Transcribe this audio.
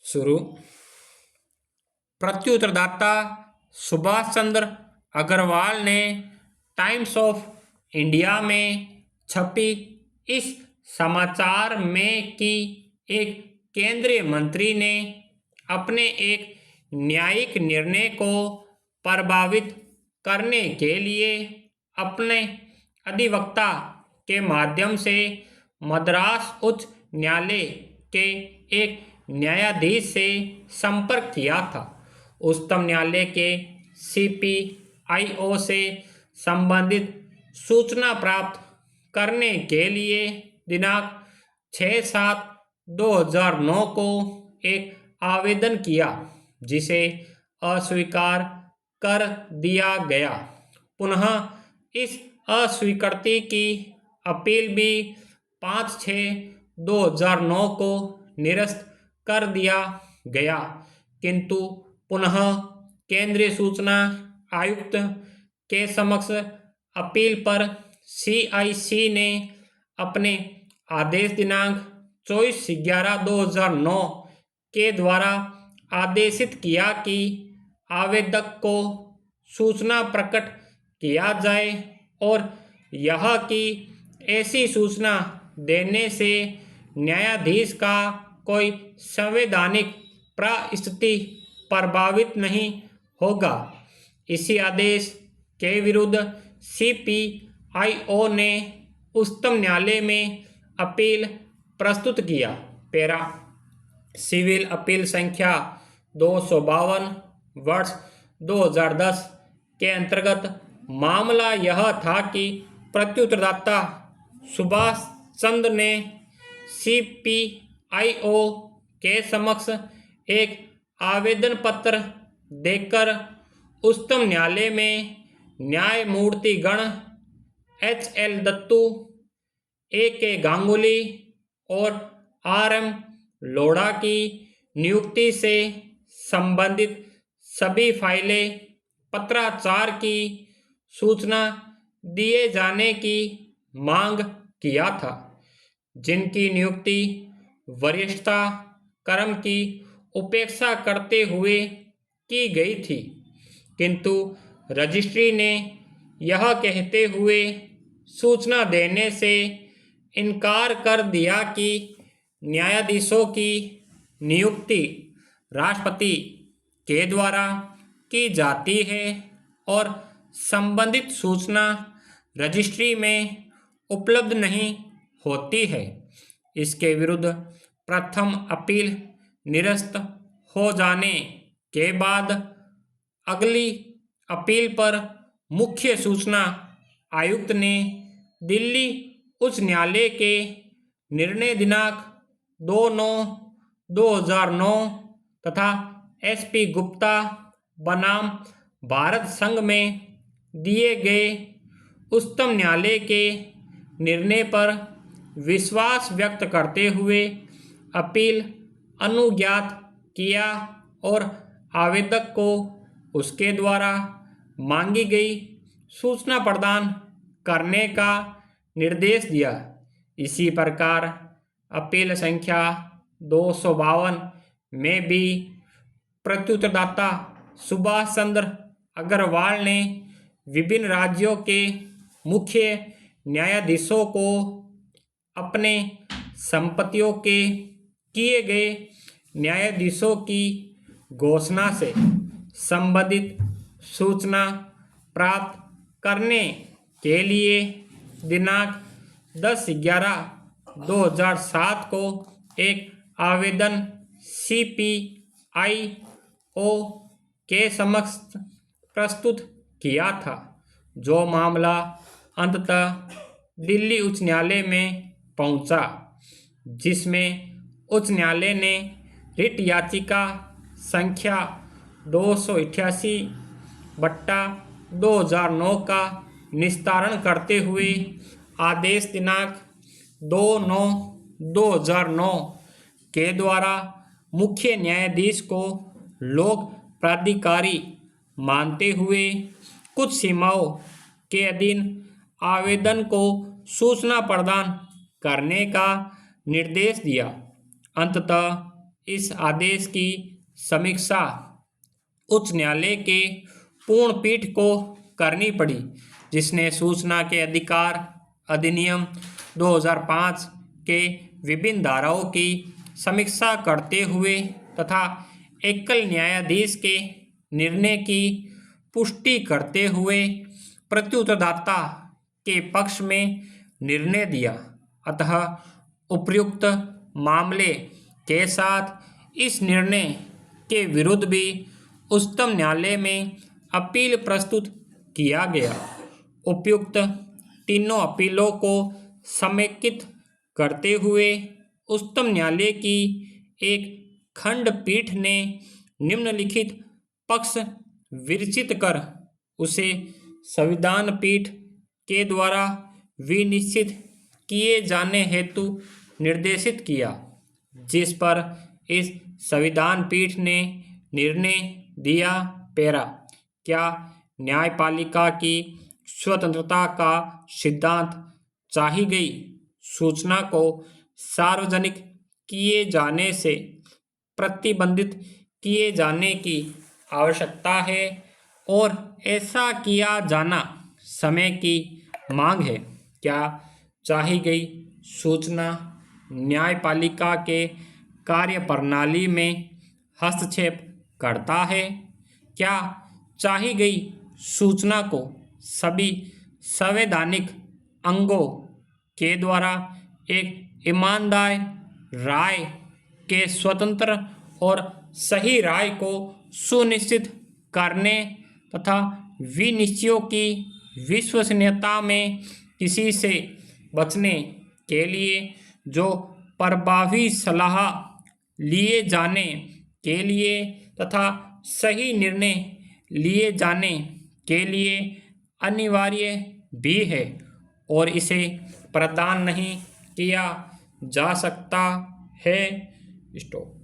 शुरू। प्रत्युत्तरदाता सुभाष चंद्र अग्रवाल ने times of India में छपी इस समाचार में कि एक केंद्रीय मंत्री ने अपने एक न्यायिक निर्णय को प्रभावित करने के लिए अपने अधिवक्ता के माध्यम से मद्रास उच्च न्यायालय के एक न्यायाधीश से संपर्क किया था। उच्चतम न्यायालय के CPIO से संबंधित सूचना प्राप्त करने के लिए दिनांक 6/7/2009 को एक आवेदन किया, जिसे अस्वीकार कर दिया गया। पुनः इस अस्वीकृति की अपील भी 5/6/2009 को निरस्त कर दिया गया, किंतु पुनः केंद्रीय सूचना आयुक्त के समक्ष अपील पर CIC ने अपने आदेश दिनांक 24/11/2009 के द्वारा आदेशित किया कि आवेदक को सूचना प्रकट किया जाए और यह कि ऐसी सूचना देने से न्यायाधीश का कोई संवैधानिक परिस्थिति प्रभावित नहीं होगा। इसी आदेश के विरुद्ध CPIO ने उच्चतम न्यायालय में अपील प्रस्तुत किया। पैरा सिविल अपील संख्या 252/2010 के अंतर्गत मामला यह था कि प्रत्युत्तरदाता सुभाष चंद्र ने CPIO के समक्ष एक आवेदन पत्र देकर उच्चतम न्यायालय में न्यायमूर्तिगण HL दत्तू, AK गांगुली और RM लोढ़ा की नियुक्ति से संबंधित सभी फाइलें पत्राचार की सूचना दिए जाने की मांग किया था, जिनकी नियुक्ति वरिष्ठता क्रम की उपेक्षा करते हुए की गई थी, किंतु रजिस्ट्री ने यह कहते हुए सूचना देने से इनकार कर दिया कि न्यायाधीशों की नियुक्ति राष्ट्रपति के द्वारा की जाती है और संबंधित सूचना रजिस्ट्री में उपलब्ध नहीं होती है। इसके विरुद्ध प्रथम अपील निरस्त हो जाने के बाद अगली अपील पर मुख्य सूचना आयुक्त ने दिल्ली उच्च न्यायालय के निर्णय दिनांक 2/9/2009 तथा SP गुप्ता बनाम भारत संघ में दिए गए उच्चतम न्यायालय के निर्णय पर विश्वास व्यक्त करते हुए अपील अनुज्ञात किया और आवेदक को उसके द्वारा मांगी गई सूचना प्रदान करने का निर्देश दिया। इसी प्रकार अपील संख्या 252 में भी प्रत्युत्तरदाता सुभाष चंद्र अग्रवाल ने विभिन्न राज्यों के मुख्य न्यायाधीशों को अपने संपत्तियों के किए गए न्यायाधीशों की घोषणा से संबंधित सूचना प्राप्त करने के लिए दिनांक 10/11/2007 को एक आवेदन CPIO के समक्ष प्रस्तुत किया था, जो मामला अंततः दिल्ली उच्च न्यायालय में पहुंचा, जिसमें उच्च न्यायालय ने रिट याचिका संख्या 288/2009 का निस्तारण करते हुए आदेश दिनांक 2/9/2009 के द्वारा मुख्य न्यायाधीश को लोक प्राधिकारी मानते हुए कुछ सीमाओं के अधीन आवेदन को सूचना प्रदान करने का निर्देश दिया। अंततः इस आदेश की समीक्षा उच्च न्यायालय के पूर्ण पीठ को करनी पड़ी, जिसने सूचना के अधिकार अधिनियम 2005 के विभिन्न धाराओं की समीक्षा करते हुए तथा एकल न्यायाधीश के निर्णय की पुष्टि करते हुए प्रत्युत्तरदाता के पक्ष में निर्णय दिया। अतः उपर्युक्त मामले के साथ इस निर्णय के विरुद्ध भी उच्चतम न्यायालय में अपील प्रस्तुत किया गया। उपयुक्त तीनों अपीलों को समेकित करते हुए उच्चतम न्यायालय की एक खंडपीठ ने निम्नलिखित पक्ष विरचित कर उसे संविधान पीठ के द्वारा विनिश्चित किए जाने हेतु निर्देशित किया, जिस पर इस संविधान पीठ ने निर्णय दिया। पैरा, क्या न्यायपालिका की स्वतंत्रता का सिद्धांत चाही गई सूचना को सार्वजनिक किए जाने से प्रतिबंधित किए जाने की आवश्यकता है और ऐसा किया जाना समय की मांग है? क्या चाही गई सूचना न्यायपालिका के कार्यप्रणाली में हस्तक्षेप करता है? क्या चाही गई सूचना को सभी संवैधानिक अंगों के द्वारा एक ईमानदार राय के स्वतंत्र और सही राय को सुनिश्चित करने तथा विनिश्चयों की विश्वसनीयता में किसी से बचने के लिए जो प्रभावी सलाह लिए जाने के लिए तथा सही निर्णय लिए जाने के लिए अनिवार्य भी है और इसे प्रदान नहीं किया जा सकता है? स्टॉप।